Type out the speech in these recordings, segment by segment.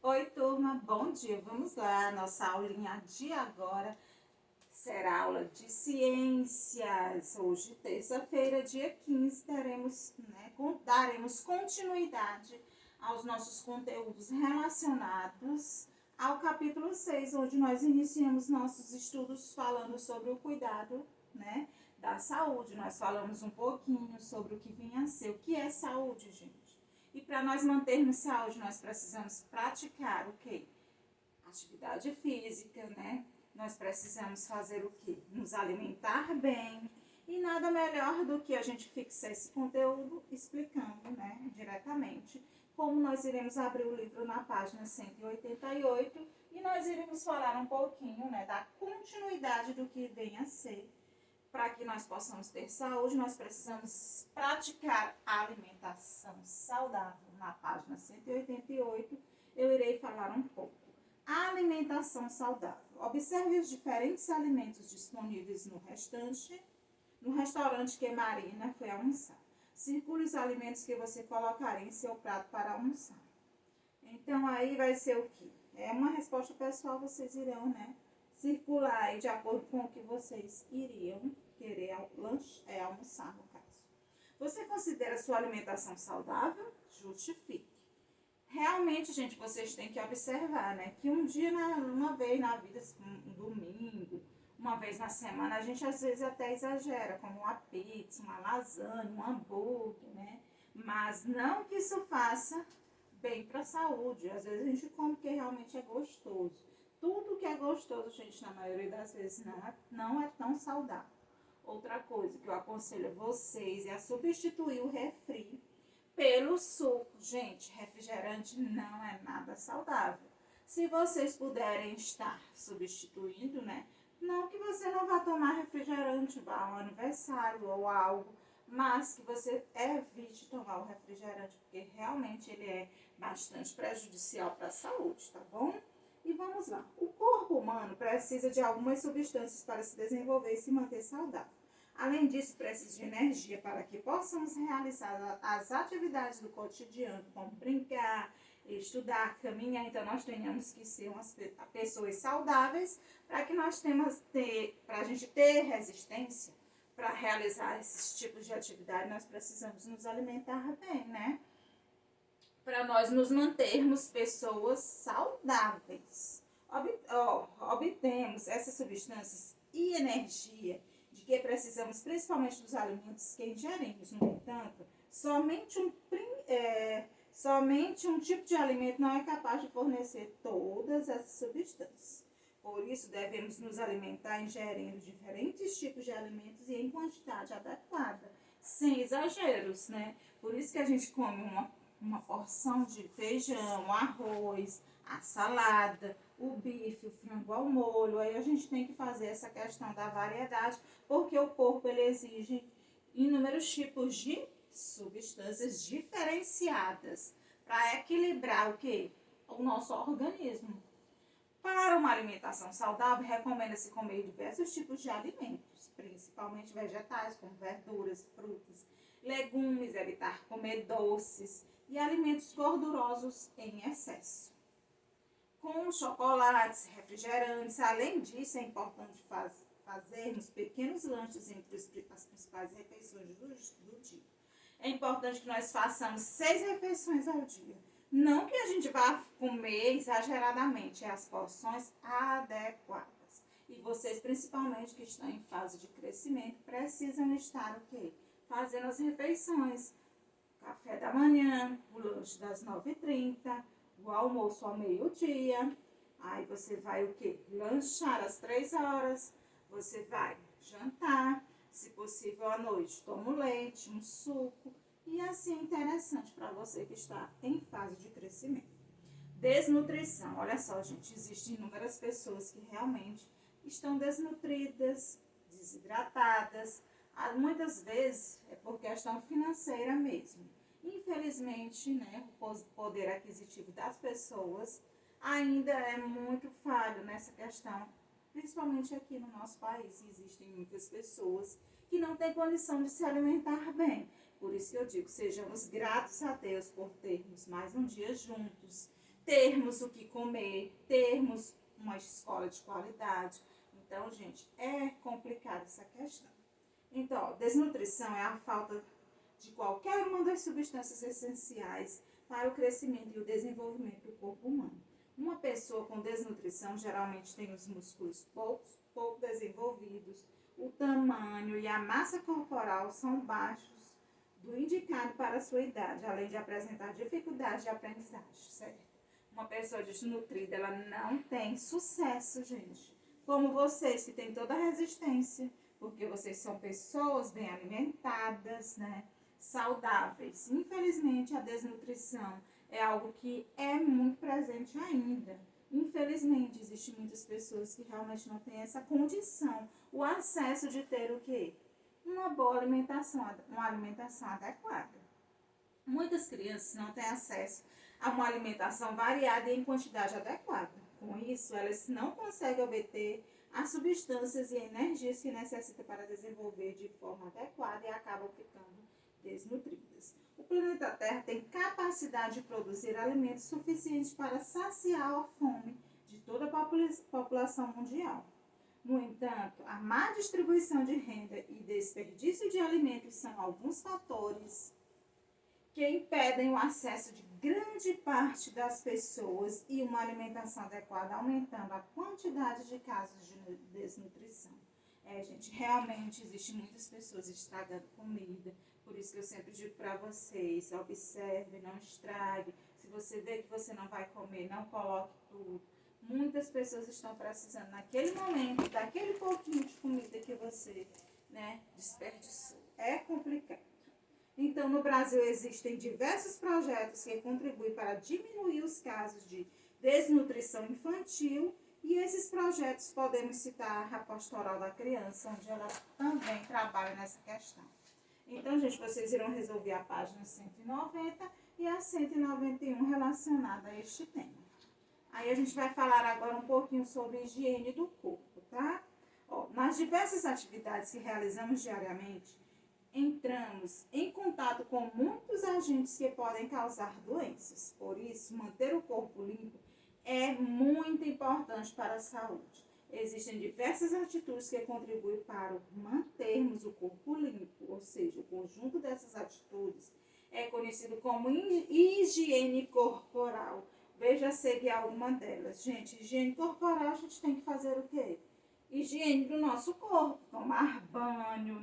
Oi, turma, bom dia. Vamos lá, nossa aulinha de agora será aula de ciências. Hoje, terça-feira, dia 15, daremos continuidade aos nossos conteúdos relacionados ao capítulo 6, onde nós iniciamos nossos estudos falando sobre o cuidado, da saúde. Nós falamos um pouquinho sobre o que vinha a ser. O que é saúde, gente? E para nós mantermos saúde, nós precisamos praticar o quê? Atividade física, né? Nós precisamos fazer o quê? Nos alimentar bem. E nada melhor do que a gente fixar esse conteúdo explicando, diretamente, como nós iremos abrir o livro na página 188 e nós iremos falar um pouquinho, da continuidade do que vem a ser. Para que nós possamos ter saúde, nós precisamos praticar a alimentação saudável. Na página 188, eu irei falar um pouco. A alimentação saudável. Observe os diferentes alimentos disponíveis no restaurante que Marina foi almoçar. Circule os alimentos que você colocaria em seu prato para almoçar. Então, aí vai ser o quê? É uma resposta pessoal, vocês irão, circular aí de acordo com o que vocês iriam querer almoçar, no caso. Você considera sua alimentação saudável? Justifique. Realmente, gente, vocês têm que observar, que um dia, uma vez na vida, um domingo, uma vez na semana, a gente às vezes até exagera, como uma pizza, uma lasanha, um hambúrguer, Mas não que isso faça bem para a saúde. Às vezes a gente come porque realmente é gostoso. Tudo que é gostoso, gente, na maioria das vezes não é tão saudável. Outra coisa que eu aconselho a vocês é a substituir o refri pelo suco. Gente, refrigerante não é nada saudável. Se vocês puderem estar substituindo, não que você não vá tomar refrigerante, vá a um aniversário ou algo, mas que você evite tomar o refrigerante, porque realmente ele é bastante prejudicial para a saúde, tá bom? E vamos lá. O corpo humano precisa de algumas substâncias para se desenvolver e se manter saudável. Além disso, precisa de energia para que possamos realizar as atividades do cotidiano, como brincar, estudar, caminhar. Então, nós tenhamos que ser pessoas saudáveis para que para a gente ter resistência para realizar esses tipos de atividade. Nós precisamos nos alimentar bem, para nós nos mantermos pessoas saudáveis. Obtemos essas substâncias e energia de que precisamos, principalmente dos alimentos que ingerimos. No entanto, somente um tipo de alimento não é capaz de fornecer todas essas substâncias. Por isso, devemos nos alimentar ingerindo diferentes tipos de alimentos e em quantidade adequada, sem exageros, Por isso que a gente come uma porção de feijão, arroz, a salada, o bife, o frango ao molho. Aí a gente tem que fazer essa questão da variedade, porque o corpo ele exige inúmeros tipos de substâncias diferenciadas para equilibrar o quê? O nosso organismo. Para uma alimentação saudável, recomenda-se comer diversos tipos de alimentos, principalmente vegetais, como verduras, frutas, legumes, evitar comer doces e alimentos gordurosos em excesso. Com chocolates, refrigerantes, além disso, é importante fazermos pequenos lanches entre as principais refeições do dia. É importante que nós façamos 6 refeições ao dia. Não que a gente vá comer exageradamente, é as porções adequadas. E vocês, principalmente, que estão em fase de crescimento, precisam estar o quê? Fazendo as refeições. Café da manhã, o lanche das 9h30, o almoço ao meio-dia. Aí você vai o quê? Lanchar às 3h. Você vai jantar, se possível à noite, toma um leite, um suco. E assim, interessante para você que está em fase de crescimento. Desnutrição. Olha só, gente, existem inúmeras pessoas que realmente estão desnutridas, desidratadas. Muitas vezes é por questão financeira mesmo. Infelizmente, o poder aquisitivo das pessoas ainda é muito falho nessa questão, principalmente aqui no nosso país. Existem muitas pessoas que não têm condição de se alimentar bem. Por isso que eu digo, sejamos gratos a Deus por termos mais um dia juntos, termos o que comer, termos uma escola de qualidade. Então, gente, é complicada essa questão. Então, ó, desnutrição é a falta de qualquer uma das substâncias essenciais para o crescimento e o desenvolvimento do corpo humano. Uma pessoa com desnutrição geralmente tem os músculos pouco desenvolvidos, o tamanho e a massa corporal são baixos do indicado para a sua idade, além de apresentar dificuldade de aprendizagem, certo? Uma pessoa desnutrida, ela não tem sucesso, gente. Como vocês, que têm toda a resistência, porque vocês são pessoas bem alimentadas, né? Saudáveis. Infelizmente, a desnutrição é algo que é muito presente ainda. Infelizmente, existem muitas pessoas que realmente não têm essa condição, o acesso de ter o quê? Uma boa alimentação, uma alimentação adequada. Muitas crianças não têm acesso a uma alimentação variada e em quantidade adequada. Com isso, elas não conseguem obter as substâncias e energias que necessitam para desenvolver de forma adequada e acabam ficando desnutridas. O planeta Terra tem capacidade de produzir alimentos suficientes para saciar a fome de toda a população mundial. No entanto, a má distribuição de renda e desperdício de alimentos são alguns fatores que impedem o acesso de grande parte das pessoas e uma alimentação adequada, aumentando a quantidade de casos de desnutrição. Gente, realmente existem muitas pessoas estragando comida, por isso que eu sempre digo para vocês, observe, não estrague. Se você vê que você não vai comer, não coloque tudo. Muitas pessoas estão precisando, naquele momento, daquele pouquinho de comida que você, desperdiçou. É complicado. Então, no Brasil existem diversos projetos que contribuem para diminuir os casos de desnutrição infantil e esses projetos podemos citar a Pastoral da Criança, onde ela também trabalha nessa questão. Então, gente, vocês irão resolver a página 190 e a 191 relacionada a este tema. Aí a gente vai falar agora um pouquinho sobre higiene do corpo, tá? Nas diversas atividades que realizamos diariamente, entramos em contato com muitos agentes que podem causar doenças. Por isso, manter o corpo limpo é muito importante para a saúde. Existem diversas atitudes que contribuem para mantermos o corpo limpo, ou seja, o conjunto dessas atitudes é conhecido como higiene corporal. Veja a seguir alguma delas. Gente, higiene corporal, a gente tem que fazer o quê? Higiene do nosso corpo, tomar banho,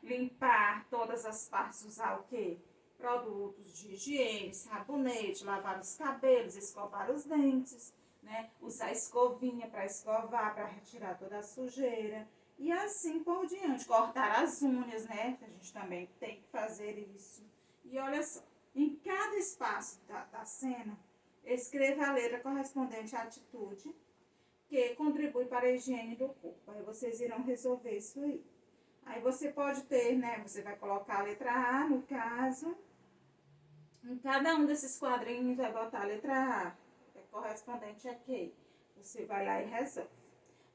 limpar todas as partes, usar o quê? Produtos de higiene, sabonete, lavar os cabelos, escovar os dentes, usar escovinha para escovar, para retirar toda a sujeira e assim por diante. Cortar as unhas, a gente também tem que fazer isso. E olha só, em cada espaço da cena, escreva a letra correspondente à atitude que contribui para a higiene do corpo. Aí vocês irão resolver isso aí. Aí você pode ter, você vai colocar a letra A, no caso. Em cada um desses quadrinhos vai botar a letra A, que é correspondente a quê? Você vai lá e resolve.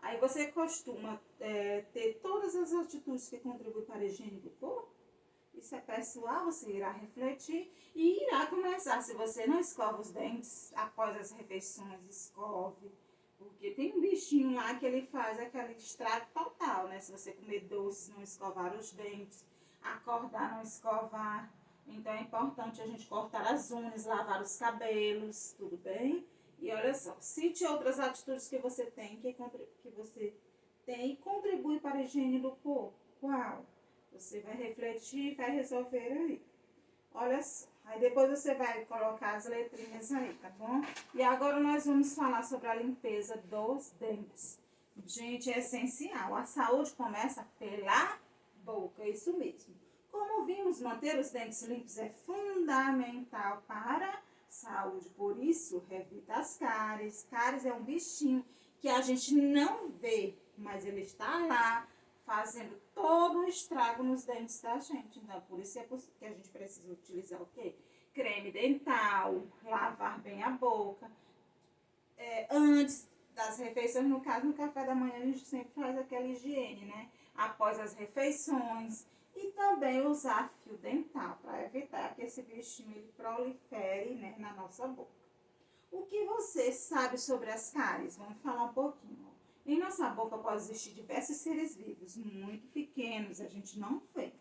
Aí você costuma ter todas as atitudes que contribuem para a higiene do corpo. Isso é pessoal, você irá refletir e irá começar. Se você não escova os dentes após as refeições, escove. Porque tem um bichinho lá que ele faz aquele estrago total, Se você comer doces, não escovar os dentes, acordar, não escovar. Então é importante a gente cortar as unhas, lavar os cabelos, tudo bem? E olha só, cite outras atitudes que você tem, que você tem e contribui para a higiene do corpo. Qual? Você vai refletir e vai resolver aí. Olha só. Aí depois você vai colocar as letrinhas aí, tá bom? E agora nós vamos falar sobre a limpeza dos dentes. Gente, é essencial. A saúde começa pela boca, isso mesmo. Como vimos, manter os dentes limpos é fundamental para a saúde. Por isso, evita as cáries. Cáries é um bichinho que a gente não vê, mas ele está lá, fazendo todo o estrago nos dentes da gente. Então, por isso que a gente precisa utilizar o quê? Creme dental, lavar bem a boca. Antes das refeições, no caso, no café da manhã, a gente sempre faz aquela higiene, Após as refeições. E também usar fio dental, para evitar que esse bichinho ele prolifere, na nossa boca. O que você sabe sobre as cáries? Vamos falar um pouquinho. Em nossa boca pode existir diversos seres vivos, muito pequenos, a gente não vê,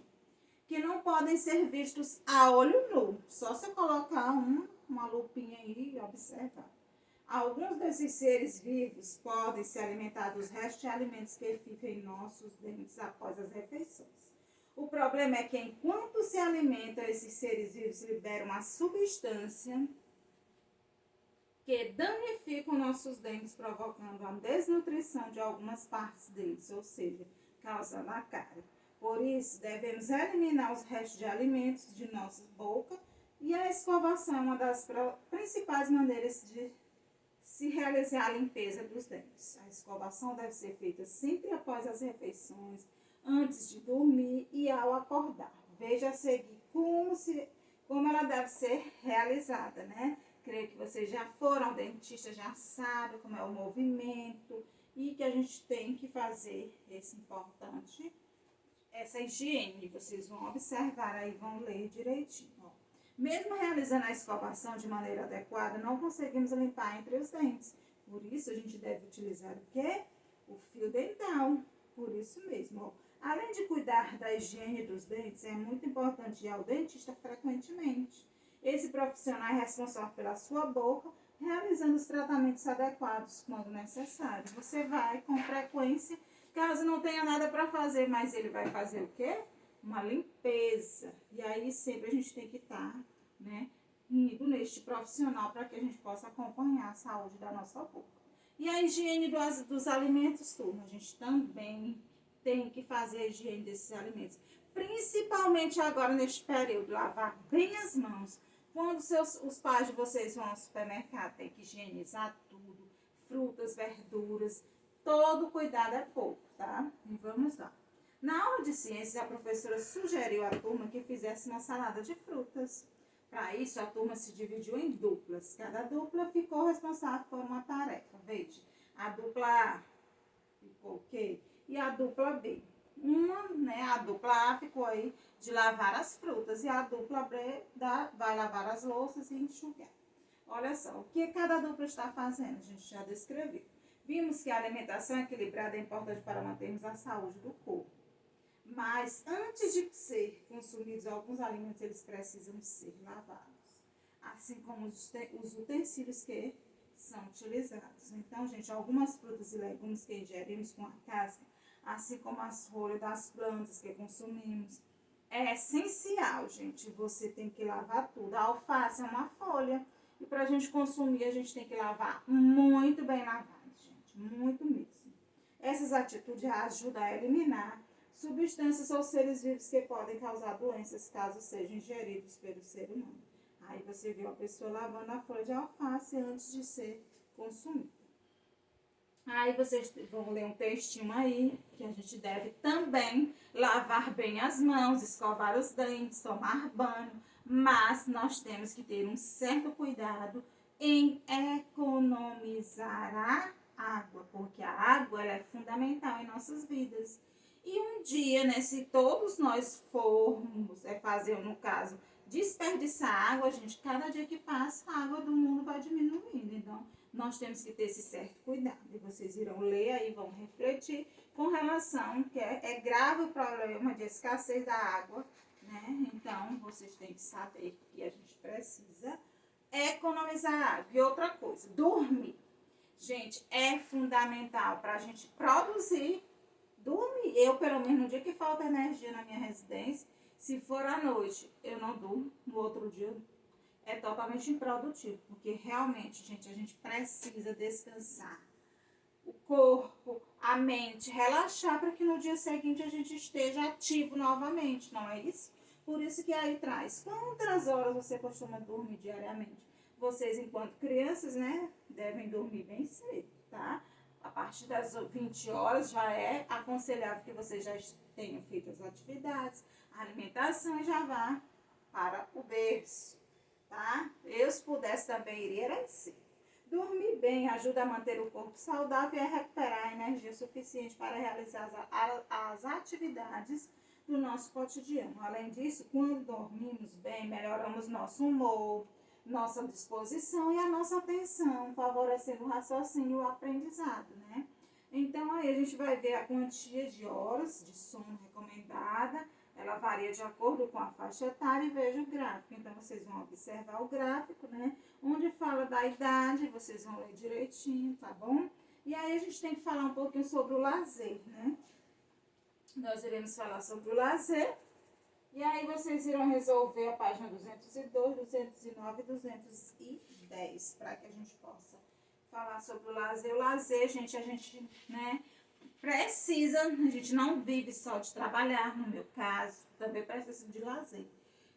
que não podem ser vistos a olho nu. Só você colocar uma lupinha aí e observar. Alguns desses seres vivos podem se alimentar dos restos de alimentos que ficam em nossos dentes após as refeições. O problema é que enquanto se alimentam, esses seres vivos liberam uma substância que danificam nossos dentes, provocando a desnutrição de algumas partes deles, ou seja, causando a cárie. Por isso, devemos eliminar os restos de alimentos de nossa boca e a escovação é uma das principais maneiras de se realizar a limpeza dos dentes. A escovação deve ser feita sempre após as refeições, antes de dormir e ao acordar. Veja a seguir como ela deve ser realizada, né? Creio que vocês já foram ao dentista, já sabem como é o movimento e que a gente tem que fazer essa higiene. Vocês vão observar aí, vão ler direitinho. Ó. Mesmo realizando a escovação de maneira adequada, não conseguimos limpar entre os dentes. Por isso, a gente deve utilizar o quê? O fio dental. Por isso mesmo, ó. Além de cuidar da higiene dos dentes, é muito importante ir ao dentista frequentemente. Esse profissional é responsável pela sua boca, realizando os tratamentos adequados quando necessário. Você vai com frequência, caso não tenha nada para fazer, mas ele vai fazer o quê? Uma limpeza. E aí sempre a gente tem que estar, né, indo neste profissional para que a gente possa acompanhar a saúde da nossa boca. E a higiene dos alimentos, turma, a gente também tem que fazer a higiene desses alimentos. Principalmente agora neste período, lavar bem as mãos. Quando os pais de vocês vão ao supermercado, tem que higienizar tudo, frutas, verduras, todo cuidado é pouco, tá? E vamos lá. Na aula de ciências, a professora sugeriu à turma que fizesse uma salada de frutas. Para isso, a turma se dividiu em duplas. Cada dupla ficou responsável por uma tarefa. Veja, a dupla A ficou o quê? E a dupla B. A dupla A ficou aí de lavar as frutas e a dupla B vai lavar as louças e enxugar. Olha só, o que cada dupla está fazendo? A gente já descreveu. Vimos que a alimentação equilibrada é importante para mantermos a saúde do corpo. Mas antes de ser consumidos alguns alimentos, eles precisam ser lavados. Assim como os utensílios que são utilizados. Então, gente, algumas frutas e legumes que ingerimos com a casca, assim como as folhas das plantas que consumimos, é essencial, gente. Você tem que lavar tudo. A alface é uma folha. E para a gente consumir, a gente tem que lavar muito bem lavado, gente. Muito mesmo. Essas atitudes ajudam a eliminar substâncias ou seres vivos que podem causar doenças caso sejam ingeridos pelo ser humano. Aí você viu a pessoa lavando a folha de alface antes de ser consumida. Aí vocês vão ler um textinho aí, que a gente deve também lavar bem as mãos, escovar os dentes, tomar banho, mas nós temos que ter um certo cuidado em economizar a água, porque a água ela é fundamental em nossas vidas. E um dia, né, se todos nós formos fazer, no caso, desperdiçar água, gente, cada dia que passa, a água do mundo vai diminuindo. Então, nós temos que ter esse certo cuidado. E vocês irão ler aí, vão refletir com relação que é grave o problema de escassez da água, né? Então, vocês têm que saber que a gente precisa economizar água. E outra coisa, dormir. Gente, é fundamental para a gente produzir. Dormir. Eu, pelo menos, no dia que falta energia na minha residência, se for à noite, eu não durmo. No outro dia, é totalmente improdutivo. Porque realmente, gente, a gente precisa descansar. O corpo, a mente, relaxar para que no dia seguinte a gente esteja ativo novamente, não é isso? Por isso que aí traz. Quantas horas você costuma dormir diariamente? Vocês, enquanto crianças, né, devem dormir bem cedo, tá? A partir das 20 horas já é aconselhável que vocês já tenham feito as atividades, a alimentação e já vá para o berço, tá? Eu, se pudesse, também iria era assim. Dormir bem ajuda a manter o corpo saudável e a recuperar a energia suficiente para realizar as atividades do nosso cotidiano. Além disso, quando dormimos bem, melhoramos nosso humor, nossa disposição e a nossa atenção, favorecendo o raciocínio e o aprendizado, né? Então, aí a gente vai ver a quantia de horas de sono recomendada, ela varia de acordo com a faixa etária e veja o gráfico. Então, vocês vão observar o gráfico, né? Onde fala da idade, vocês vão ler direitinho, tá bom? E aí a gente tem que falar um pouquinho sobre o lazer, né? Nós iremos falar sobre o lazer. E aí vocês irão resolver a página 202, 209 e 210, para que a gente possa falar sobre o lazer. O lazer, gente, a gente, né, precisa, a gente não vive só de trabalhar, no meu caso, também precisa de lazer.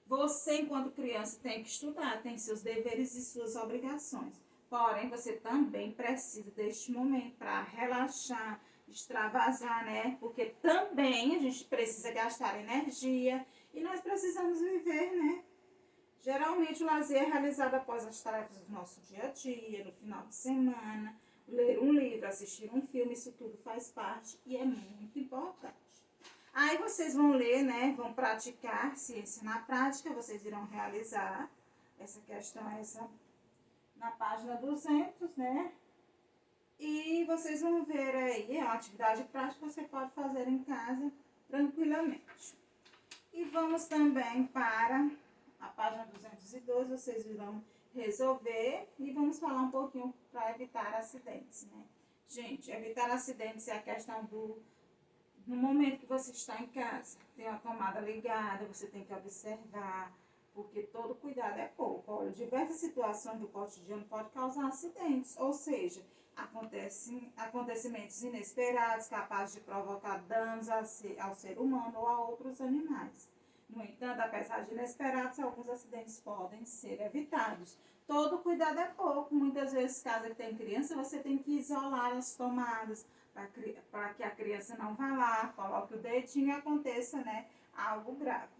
Você, enquanto criança, tem que estudar, tem seus deveres e suas obrigações. Porém, você também precisa deste momento para relaxar, extravasar, né? Porque também a gente precisa gastar energia e nós precisamos viver, né? Geralmente o lazer é realizado após as tarefas do nosso dia a dia, no final de semana, ler um livro, assistir um filme, isso tudo faz parte e é muito importante. Aí vocês vão ler, né? Vão praticar ciência na prática, vocês irão realizar essa questão, essa na página 200, né? E vocês vão ver aí, é uma atividade prática que você pode fazer em casa tranquilamente. E vamos também para a página 202, vocês irão resolver e vamos falar um pouquinho para evitar acidentes, né? Gente, evitar acidentes é a questão no momento que você está em casa, tem a tomada ligada, você tem que observar, porque todo cuidado é pouco. Olha, diversas situações do cotidiano podem causar acidentes, ou seja, acontecimentos inesperados capazes de provocar danos ao ser humano ou a outros animais. No entanto, apesar de inesperados, alguns acidentes podem ser evitados. Todo cuidado é pouco. Muitas vezes, caso tem criança, você tem que isolar as tomadas para que a criança não vá lá, coloque o dedinho e aconteça, né, algo grave.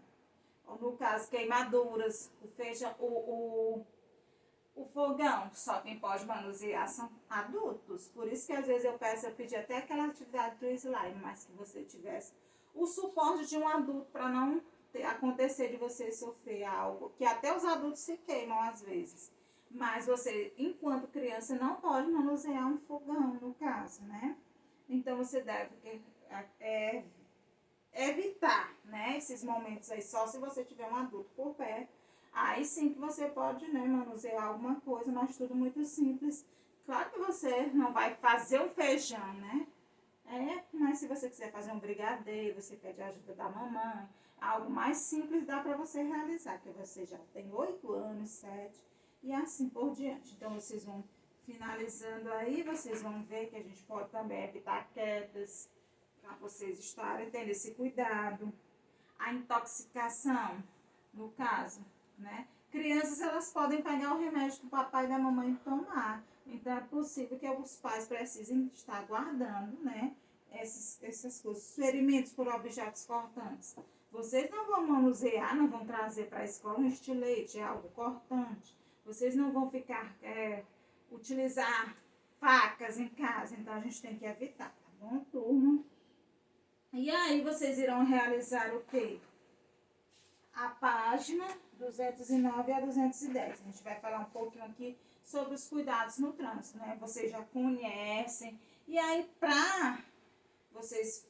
Ou no caso, queimaduras, o fogão, só quem pode manusear são adultos. Por isso que às vezes eu pedi até aquela atividade do slime, mas que você tivesse o suporte de um adulto para não acontecer de você sofrer algo, que até os adultos se queimam às vezes. Mas você, enquanto criança, não pode manusear um fogão, no caso, né? Então você deve evitar, né, esses momentos aí, só se você tiver um adulto por perto. Aí sim que você pode, né, manusear alguma coisa, mas tudo muito simples. Claro que você não vai fazer um feijão, né? Mas se você quiser fazer um brigadeiro, você pede a ajuda da mamãe, algo mais simples dá para você realizar, porque você já tem 8 anos, 7 e assim por diante. Então vocês vão finalizando aí, vocês vão ver que a gente pode também evitar quedas, para vocês estarem tendo esse cuidado. A intoxicação, no caso, né? Crianças, elas podem pegar o remédio do papai e da mamãe tomar. Então, é possível que os pais precisem estar guardando, né, essas coisas, ferimentos por objetos cortantes. Vocês não vão manusear, não vão trazer para a escola um estilete, algo cortante. Vocês não vão ficar, utilizar facas em casa. Então, a gente tem que evitar, tá bom, turma? E aí, vocês irão realizar o quê? A página 209 a 210. A gente vai falar um pouquinho aqui sobre os cuidados no trânsito, né? Vocês já conhecem. E aí, para vocês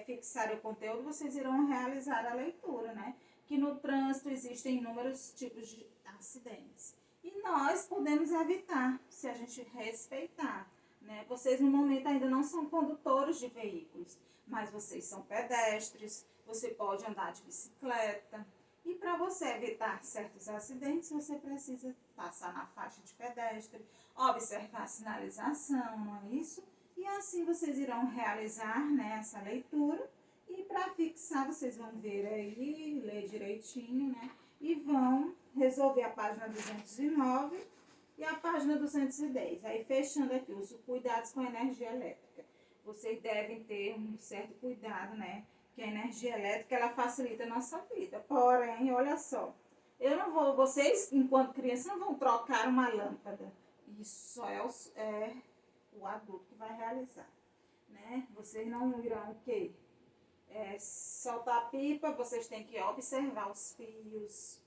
fixarem o conteúdo, vocês irão realizar a leitura, né? Que no trânsito existem inúmeros tipos de acidentes. E nós podemos evitar, se a gente respeitar, né? Vocês, no momento, ainda não são condutores de veículos, mas vocês são pedestres, você pode andar de bicicleta. E para você evitar certos acidentes, você precisa passar na faixa de pedestre, observar a sinalização, não é isso? E assim vocês irão realizar, né, essa leitura. E para fixar, vocês vão ver aí, ler direitinho, né? E vão resolver a página 209 e a página 210. Aí, fechando aqui, os cuidados com a energia elétrica. Vocês devem ter um certo cuidado, né? Que a energia elétrica, ela facilita a nossa vida. Porém, olha só, vocês, enquanto criança, não vão trocar uma lâmpada. Isso só é o adulto que vai realizar, né? Vocês não irão o quê? Soltar a pipa, vocês têm que observar os fios,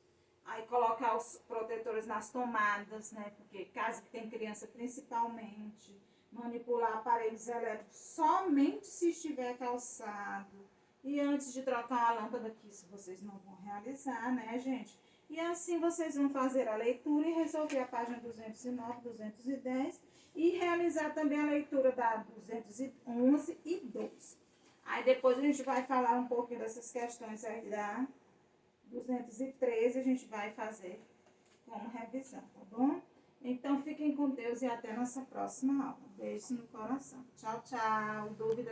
Aí colocar os protetores nas tomadas, né? Porque casa que tem criança principalmente, manipular aparelhos elétricos somente se estiver calçado. E antes de trocar uma lâmpada, que isso vocês não vão realizar, né, gente? E assim vocês vão fazer a leitura e resolver a página 209, 210 e realizar também a leitura da 211 e 12. Aí depois a gente vai falar um pouquinho dessas questões aí da 213, a gente vai fazer como revisão, tá bom? Então fiquem com Deus e até nossa próxima aula. Beijo no coração. Tchau, tchau. Dúvida?